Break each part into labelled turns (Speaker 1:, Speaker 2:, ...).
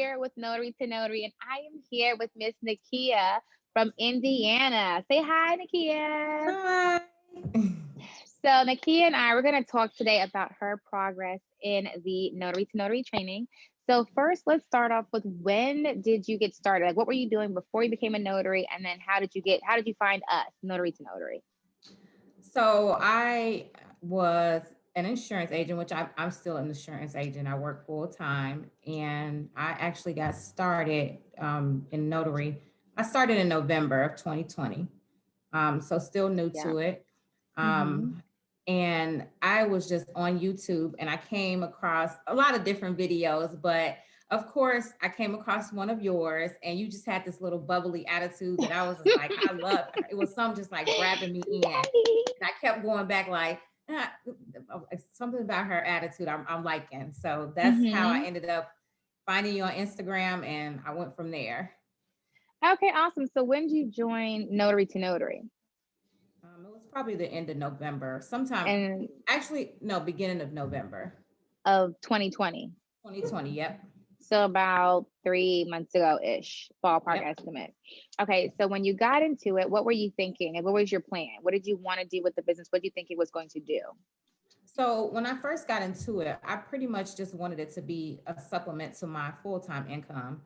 Speaker 1: here with Notary to Notary, and I am here with Miss Nakia from Indiana. Say hi, Nakia.
Speaker 2: Hi.
Speaker 1: So Nakia and I, we're going to talk today about her progress in the Notary to Notary training. So first, let's start off with, when did you get started? Like, what were you doing before you became a notary, and then how did you find us, Notary to Notary?
Speaker 2: So I was an insurance agent, which I'm still an insurance agent. I work full time, and I actually got started in notary. I started in November of 2020, so still new to it. And I was just on YouTube, and I came across a lot of different videos, but of course, I came across one of yours, and you just had this little bubbly attitude that I was just like, I loved. It was something just like grabbing me in. And I kept going back like, something about her attitude I'm liking. So that's how I ended up finding you on Instagram, and I went from there.
Speaker 1: Okay, awesome. So when did you join Notary to Notary?
Speaker 2: It was probably the end of November, beginning of November.
Speaker 1: Of 2020.
Speaker 2: 2020, yep.
Speaker 1: So about 3 months ago-ish, ballpark estimate. Okay, so when you got into it, what were you thinking? And what was your plan? What did you want to do with the business? What did you think it was going to do?
Speaker 2: So when I first got into it, I pretty much just wanted it to be a supplement to my full-time income.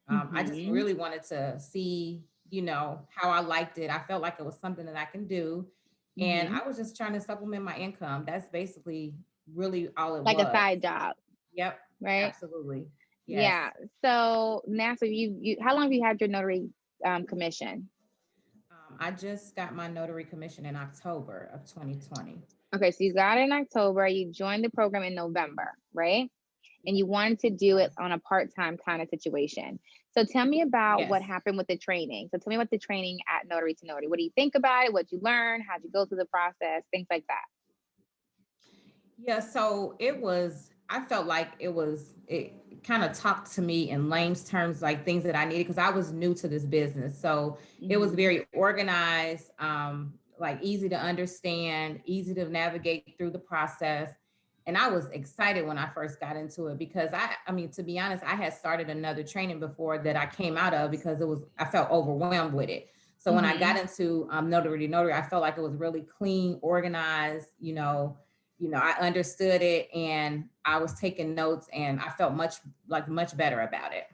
Speaker 2: I just really wanted to see, how I liked it. I felt like it was something that I can do. And I was just trying to supplement my income. That's basically really all it was.
Speaker 1: Like a side job.
Speaker 2: Yep.
Speaker 1: Right?
Speaker 2: Absolutely. Yes.
Speaker 1: Yeah. So now, you how long have you had your notary commission?
Speaker 2: I just got my notary commission in October of 2020.
Speaker 1: Okay, so you got it in October. You joined the program in November, right? And you wanted to do it on a part-time kind of situation. So tell me about what happened with the training. So tell me about the training at Notary to Notary. What do you think about it? What you learned? How'd you go through the process? Things like that.
Speaker 2: Yeah, so I felt like it kind of talked to me in layman's terms, like things that I needed, because I was new to this business. So it was very organized, like easy to understand, easy to navigate through the process. And I was excited when I first got into it, because I mean, to be honest, I had started another training before that I came out of, because I felt overwhelmed with it. So when I got into Notary to Notary, I felt like it was really clean, organized, I understood it, and I was taking notes, and I felt much better about it.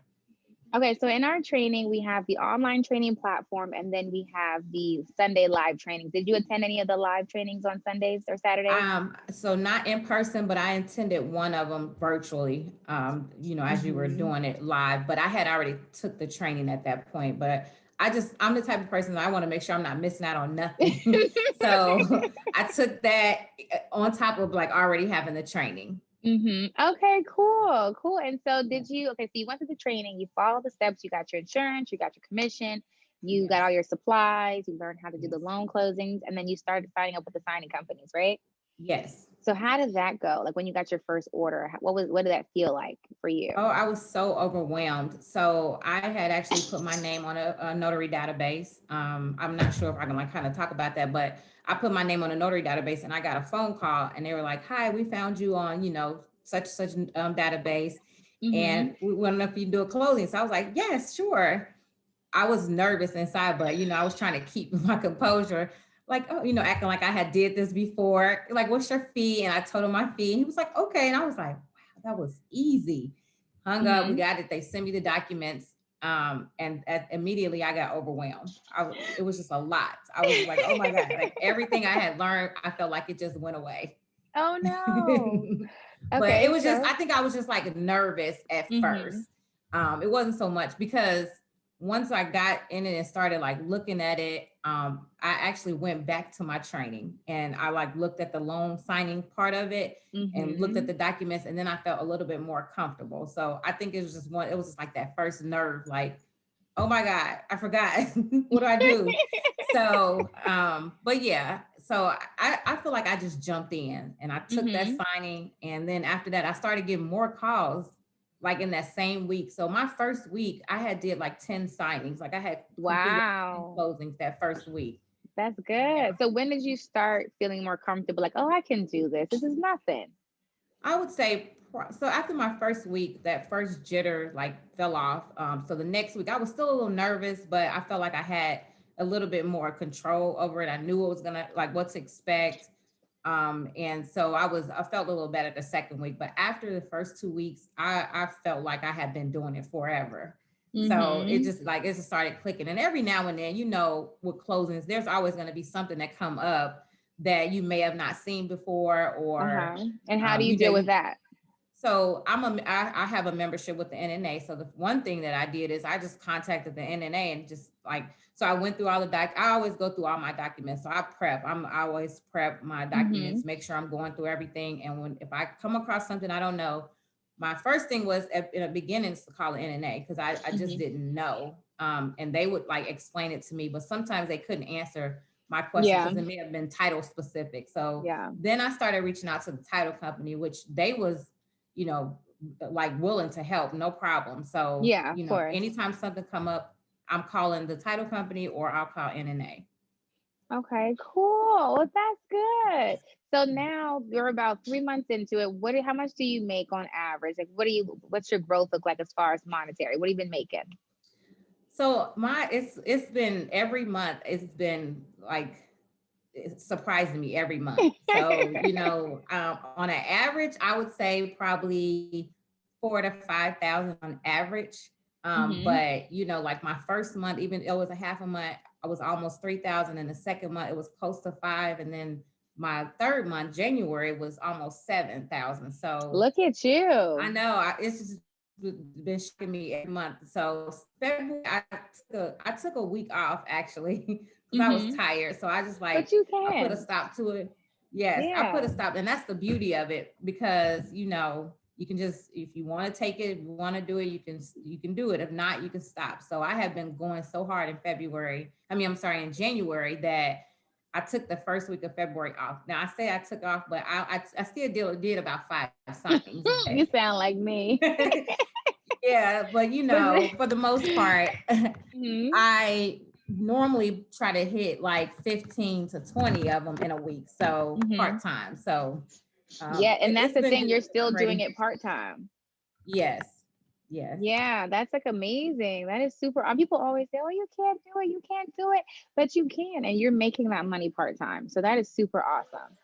Speaker 1: Okay, so in our training, we have the online training platform, and then we have the Sunday live trainings. Did you attend any of the live trainings on Sundays or Saturdays?
Speaker 2: So not in person, but I attended one of them virtually, as you were doing it live, but I had already took the training at that point. But I'm the type of person that I want to make sure I'm not missing out on nothing. So I took that on top of like already having the training.
Speaker 1: Okay, cool. And so so you went to the training, you followed the steps, you got your insurance, you got your commission, you got all your supplies, you learned how to do the loan closings, and then you started signing up with the signing companies, right?
Speaker 2: Yes.
Speaker 1: So how did that go? Like when you got your first order, what did that feel like for you?
Speaker 2: Oh, I was so overwhelmed. So I had actually put my name on a notary database. I'm not sure if I can like kind of talk about that, but I put my name on a notary database, and I got a phone call, and they were like, "Hi, we found you on, such database, and we want to know if you do a closing." So I was like, "Yes, sure." I was nervous inside, but I was trying to keep my composure. Like, acting like I had did this before. Like, what's your fee? And I told him my fee. He was like, okay. And I was like, wow, that was easy. Hung up, we got it. They sent me the documents. And immediately I got overwhelmed. It was just a lot. I was like, oh my God, like everything I had learned, I felt like it just went away.
Speaker 1: Oh no.
Speaker 2: But it was I think I was just like nervous at first. It wasn't so much, because once I got in it and started like looking at it, I actually went back to my training, and I like looked at the loan signing part of it and looked at the documents, and then I felt a little bit more comfortable. So I think it was just like that first nerve, like, oh my God, I forgot. What do I do? So, but yeah, so I feel like I just jumped in and I took that signing. And then after that, I started getting more calls like in that same week. So my first week, I had did like 10 signings. Like I had 10 closings that first week.
Speaker 1: That's good. Yeah. So when did you start feeling more comfortable? Like, oh, I can do this. This is nothing.
Speaker 2: I would say so after my first week, that first jitter like fell off. So the next week I was still a little nervous, but I felt like I had a little bit more control over it. I knew what was gonna like what to expect. And so I felt a little better the second week, but after the first 2 weeks, I felt like I had been doing it forever. So it just like it just started clicking. And every now and then, with closings, there's always going to be something that come up that you may have not seen before, or
Speaker 1: and how do you deal with that?
Speaker 2: So I have a membership with the NNA. So the one thing that I did is I just contacted the NNA and just like, so I went through all the I always go through all my documents. So I always prep my documents, make sure I'm going through everything. And if I come across something I don't know, my first thing was in the beginning is to call the NNA because I just didn't know. And they would like explain it to me, but sometimes they couldn't answer my question because it may have been title specific. So then I started reaching out to the title company, which they was, like willing to help, no problem. So, anytime something come up, I'm calling the title company or I'll call NNA.
Speaker 1: Okay, cool. Well, that's good. So now you're about 3 months into it. How much do you make on average? Like, what's your growth look like as far as monetary? What have you been making?
Speaker 2: So it's been every month. It's been like, it's surprising me every month. So, on an average, I would say probably 4,000 to 5,000 on average. But like my first month, even it was a half a month, I was almost 3,000. And the second month, it was close to 5. And then my third month, January, was almost 7,000. So
Speaker 1: look at you.
Speaker 2: I know it's just been shocking me every month. So February, I took a week off actually. I was tired. So I just like, I put a stop to it. Yes, I put a stop. And that's the beauty of it because, you can just, if you want to take it, if you want to do it, you can do it. If not, you can stop. So I have been going so hard in in January that I took the first week of February off. Now I say I took off, but I still did about 5 signings.
Speaker 1: You sound like me.
Speaker 2: Yeah, but for the most part, I normally try to hit like 15 to 20 of them in a week. So part-time. So
Speaker 1: and that's the thing, you're still doing it part-time.
Speaker 2: Yes.
Speaker 1: Yeah, that's like amazing. That is super. People always say, oh, you can't do it, but you can, and you're making that money part-time. So that is super awesome.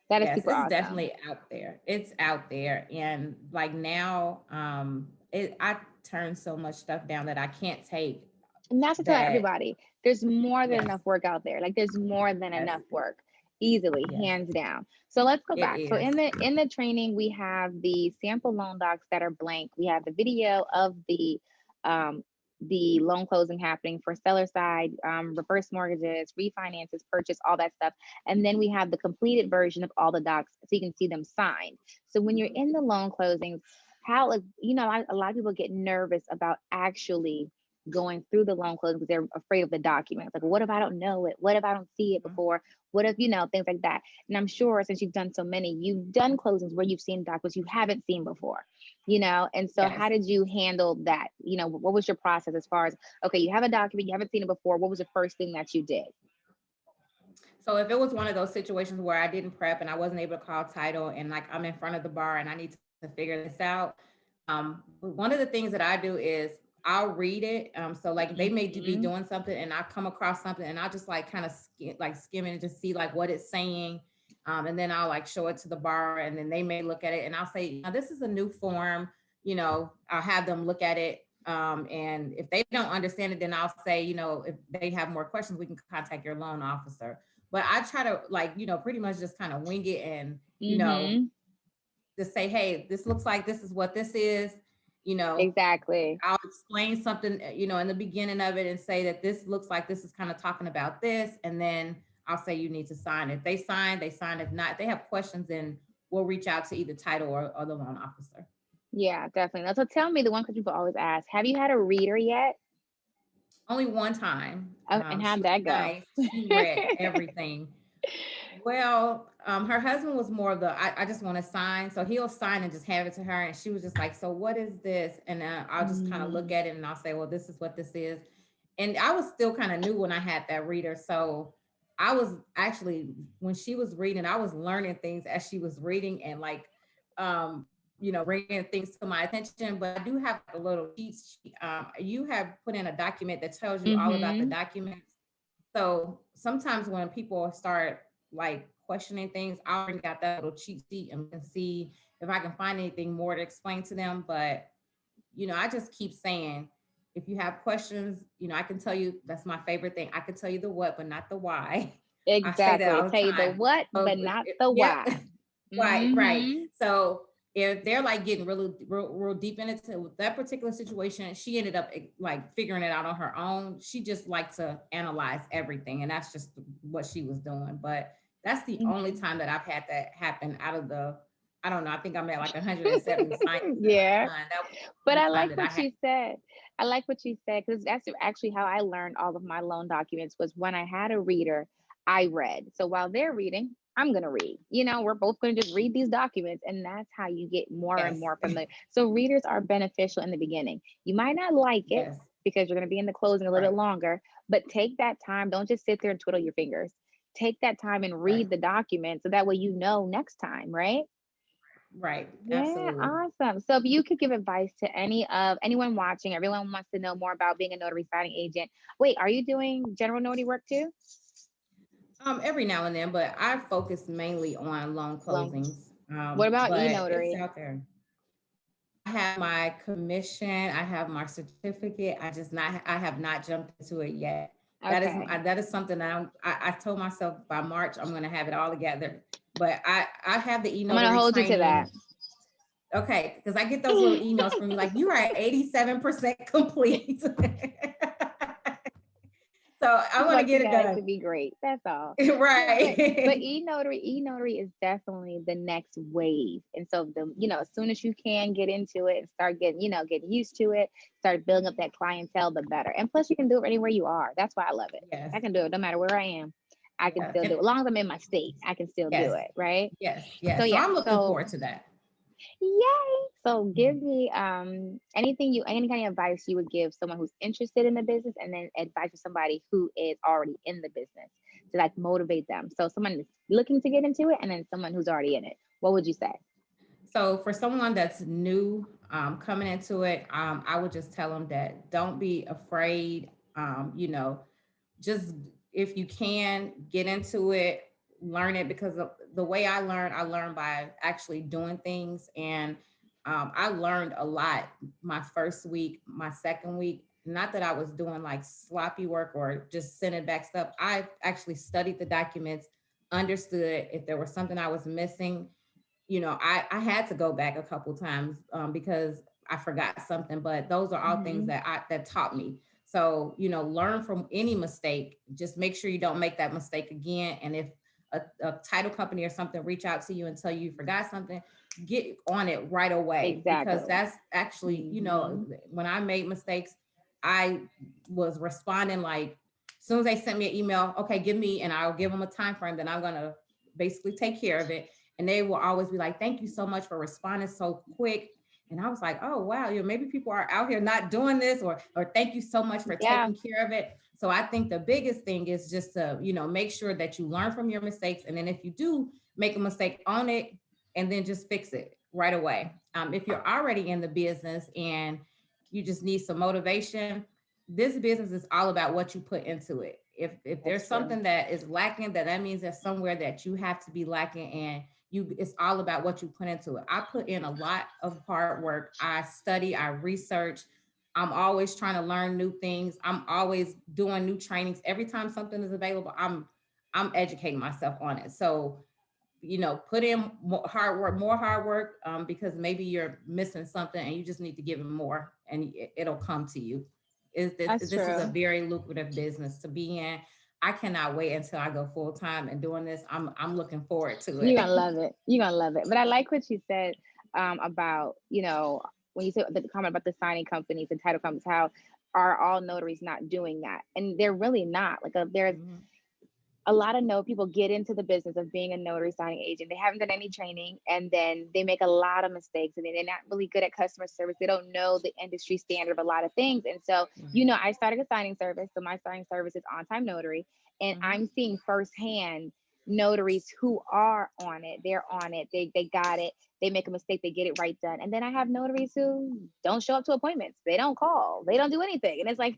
Speaker 1: That is super awesome.
Speaker 2: It's definitely out there. It's out there. And like now, I turn so much stuff down that I can't take.
Speaker 1: And that's to tell everybody, there's more than enough work out there. Like there's more than enough work, easily, hands down. So let's go back. So in the training, we have the sample loan docs that are blank. We have the video of the loan closing happening for seller side, reverse mortgages, refinances, purchase, all that stuff. And then we have the completed version of all the docs so you can see them signed. So when you're in the loan closings, a lot of people get nervous about actually going through the loan closing because they're afraid of the documents. Like, what if I don't know it? What if I don't see it before? What if, things like that. And I'm sure since you've done so many, you've done closings where you've seen documents you haven't seen before, and so how did you handle that? What was your process as far as, okay, you have a document, you haven't seen it before. What was the first thing that you did?
Speaker 2: So if it was one of those situations where I didn't prep and I wasn't able to call title and like I'm in front of the bar and I need to figure this out, one of the things that I do is I'll read it. So like they may be doing something and I come across something and I'll just like kind of skim it and just see like what it's saying. And then I'll like show it to the bar and then they may look at it and I'll say, this is a new form, I'll have them look at it. And if they don't understand it, then I'll say, if they have more questions, we can contact your loan officer. But I try to pretty much just kind of wing it and, just say, hey, this looks like this is what this is.
Speaker 1: Exactly.
Speaker 2: I'll explain something, in the beginning of it and say that this looks like this is kind of talking about this. And then I'll say you need to sign. If they sign, they sign. If not, if they have questions, then we'll reach out to either title or the loan officer.
Speaker 1: Yeah, definitely. So tell me the one question people always ask, have you had a reader yet?
Speaker 2: Only one time.
Speaker 1: And how'd that go?
Speaker 2: Nice. She read everything. Well, her husband was more of the, I just want to sign. So he'll sign and just have it to her. And she was just like, so what is this? And I'll just kind of look at it and I'll say, well, this is what this is. And I was still kind of new when I had that reader. So I was actually, when she was reading, I was learning things as she was reading. And like, bringing things to my attention, but I do have a little cheat sheet. You have put in a document that tells you all about the documents. So sometimes when people start like questioning things, I'll bring out that little cheat sheet and can see if I can find anything more to explain to them. But, I just keep saying, if you have questions, I can tell you that's my favorite thing. I can tell you the what, but not the why. I say that
Speaker 1: Exactly.
Speaker 2: all the
Speaker 1: Tell you the
Speaker 2: time.
Speaker 1: what, but not the
Speaker 2: Yep.
Speaker 1: why.
Speaker 2: Right. So if they're like getting really real deep into that particular situation, she ended up like figuring it out on her own. She just liked to analyze everything, and that's just what she was doing. But that's the only time that I've had that happen out of the, I don't know, I think I'm at like 170 signings.
Speaker 1: Yeah. But I like what
Speaker 2: had.
Speaker 1: you said. I like what you said, because that's actually how I learned all of my loan documents, was when I had a reader, I read. So while they're reading, I'm going to read. We're both going to just read these documents, and that's how you get more and more familiar. So readers are beneficial in the beginning. You might not like it because you're going to be in the closing a little bit longer, but take that time. Don't just sit there and twiddle your fingers. Take that time and read the document, so that way next time, right?
Speaker 2: Right.
Speaker 1: Yeah,
Speaker 2: Absolutely.
Speaker 1: awesome. So if you could give advice to anyone watching, everyone wants to know more about being a notary signing agent. Wait, are you doing general notary work too?
Speaker 2: Every now and then, but I focus mainly on loan closings.
Speaker 1: What about
Speaker 2: But it's
Speaker 1: e-notary?
Speaker 2: out there. I have my commission, I have my certificate. I have not jumped into it yet.
Speaker 1: Okay.
Speaker 2: That is something that I told myself by March I'm going to have it all together. But I have the
Speaker 1: I'm gonna
Speaker 2: e-notary
Speaker 1: hold you to that.
Speaker 2: training. Okay, because I get those little emails from you like, you are at 87% complete. So I want to get it done.
Speaker 1: To be great. That's all.
Speaker 2: Right.
Speaker 1: But e-notary is definitely the next wave. And so as soon as you can get into it and start getting used to it, start building up that clientele, the better. And plus you can do it anywhere you are. That's why I love it.
Speaker 2: Yes.
Speaker 1: I can do it no matter where I am. I can still do it. As long as I'm in my state, I can still do it. Right.
Speaker 2: Yes. So I'm looking forward to that.
Speaker 1: Yay. So give me any kind of advice you would give someone who's interested in the business, and then advice for somebody who is already in the business to like motivate them. So someone is looking to get into it, and then someone who's already in it. What would you say?
Speaker 2: So for someone that's new, coming into it, I would just tell them that don't be afraid. Just if you can get into it, learn it, because the way I learned by actually doing things. And I learned a lot my first week, my second week. Not that I was doing like sloppy work or just sending back stuff. I actually studied the documents, understood if there was something I was missing. I had to go back a couple times because I forgot something, but those are all things that taught me. So, learn from any mistake. Just make sure you don't make that mistake again. And if a title company or something reach out to you and tell you forgot something, get on it right away.
Speaker 1: Exactly.
Speaker 2: Because that's actually, when I made mistakes, I was responding like, as soon as they sent me an email, okay, give me, and I'll give them a time frame, then I'm going to basically take care of it. And they will always be like, thank you so much for responding so quick. And I was like, oh, wow, maybe people are out here not doing this, or thank you so much for taking care of it. So I think the biggest thing is just to, make sure that you learn from your mistakes. And then if you do make a mistake, own it, and then just fix it right away. If you're already in the business and you just need some motivation, this business is all about what you put into it. If there's something that is lacking, that means there's somewhere that you have to be lacking, and it's all about what you put into it. I put in a lot of hard work. I study, I research. I'm always trying to learn new things. I'm always doing new trainings. Every time something is available, I'm educating myself on it. So, put in more hard work, because maybe you're missing something and you just need to give it more, and it'll come to you. This is a very lucrative business to be in. I cannot wait until I go full time and doing this. I'm looking forward to it.
Speaker 1: You're gonna love it. You're gonna love it. But I like what you said about, when you said the comment about the signing companies and title companies, how are all notaries not doing that? And they're really not. Like there's a lot of people get into the business of being a notary signing agent. They haven't done any training, and then they make a lot of mistakes, and they're not really good at customer service. They don't know the industry standard of a lot of things. And so, I started a signing service. So my signing service is On Time Notary, and I'm seeing firsthand notaries who are on it. They're on it. They got it. They make a mistake, they get it right done. And then I have notaries who don't show up to appointments. They don't call. They don't do anything. And it's like,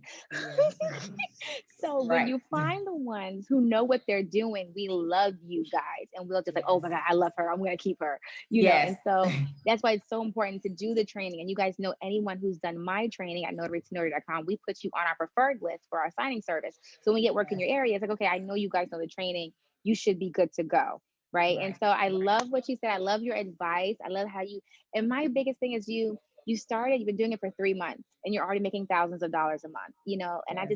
Speaker 1: so when you find the ones who know what they're doing, we love you guys. And we'll just like, oh my God, I love her. I'm going to keep her, you know? And so that's why it's so important to do the training. And you guys know anyone who's done my training at Notary2Notary.com, we put you on our preferred list for our signing service. So when we get work in your area, it's like, okay, I know you guys know the training. You should be good to go. Right. And so I love what you said. I love your advice. I love how you, and my biggest thing is you started, you've been doing it for 3 months and you're already making thousands of dollars a month, you know, and I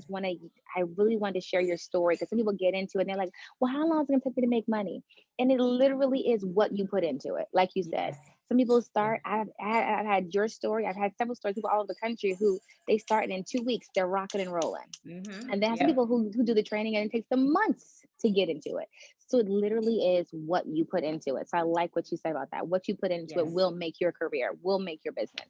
Speaker 1: really wanted to share your story because some people get into it and they're like, well, how long is it going to take me to make money? And it literally is what you put into it. Like you said, some people start, I've had your story. I've had several stories, people all over the country who they start and in 2 weeks, they're rocking and rolling. And then some people who do the training and it takes them months to get into it. So it literally is what you put into it. So I like what you said about that. What you put into it will make your career, will make your business.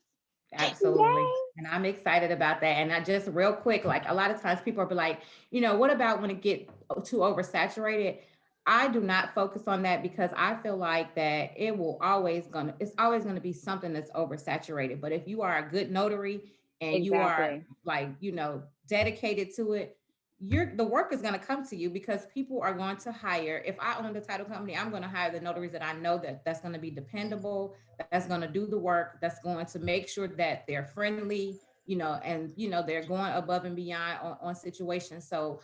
Speaker 2: Absolutely. Yay. And I'm excited about that. And I just real quick, like a lot of times people are like, you know, what about when it get too oversaturated? I do not focus on that because I feel like that it's always going to be something that's oversaturated. But if you are a good notary and you are like, you know, dedicated to it, the work is going to come to you because people are going to hire. If I own the title company, I'm going to hire the notaries that I know that's going to be dependable, that's going to do the work, that's going to make sure that they're friendly, you know, and, you know, they're going above and beyond on situations. So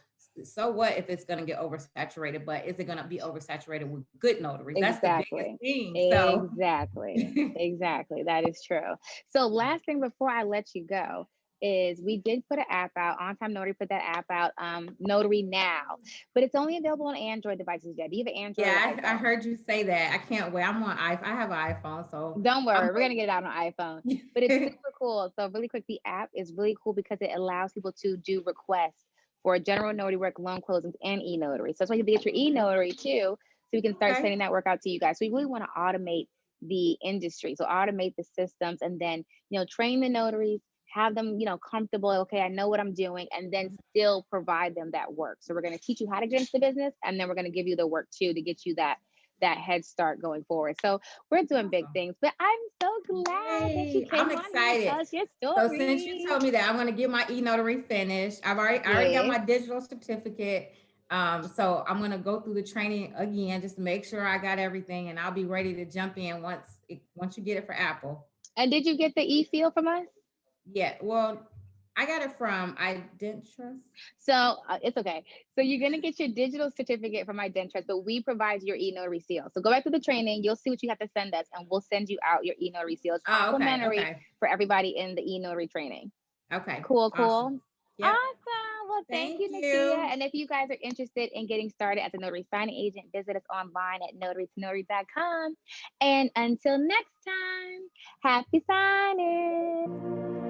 Speaker 2: what if it's going to get oversaturated, but is it going to be oversaturated with good notaries? That's the biggest thing. So.
Speaker 1: Exactly. That is true. So last thing before I let you go is we did put an app out. On Time Notary put that app out, Notary Now, but it's only available on Android devices. Do you have an Android?
Speaker 2: Yeah, I heard you say that. I can't wait. I'm on iPhone. I have an iPhone, so
Speaker 1: don't worry, we're gonna get it out on iPhone. But it's super cool. So really quick, the app is really cool because it allows people to do requests for general notary work, loan closings, and e-notary. So that's why you get your e-notary too, so we can start sending that work out to you guys. So we really want to automate the industry, so automate the systems, and then train the notaries, have them, comfortable. Okay, I know what I'm doing, and then still provide them that work. So we're going to teach you how to get into the business, and then we're going to give you the work too to get you that head start going forward. So we're doing big things, but I'm so glad that you came on and tell us your story.
Speaker 2: So since you told me that, I'm going to get my e-notary finished. I already got my digital certificate. So I'm going to go through the training again, just to make sure I got everything, and I'll be ready to jump in once you get it for Apple. And
Speaker 1: did you get the e-seal from us?
Speaker 2: Yeah, well, I got it from IdenTrust.
Speaker 1: So it's okay. So you're going to get your digital certificate from IdenTrust, but we provide your e-notary seal. So go back to the training. You'll see what you have to send us, and we'll send you out your e-notary seal. It's complimentary for everybody in the e-notary training.
Speaker 2: Okay.
Speaker 1: Cool. Awesome. Yep. Awesome. Well, thank you, Nakia. And if you guys are interested in getting started as a notary signing agent, visit us online at Notary2Notary.com. And until next time, happy signing.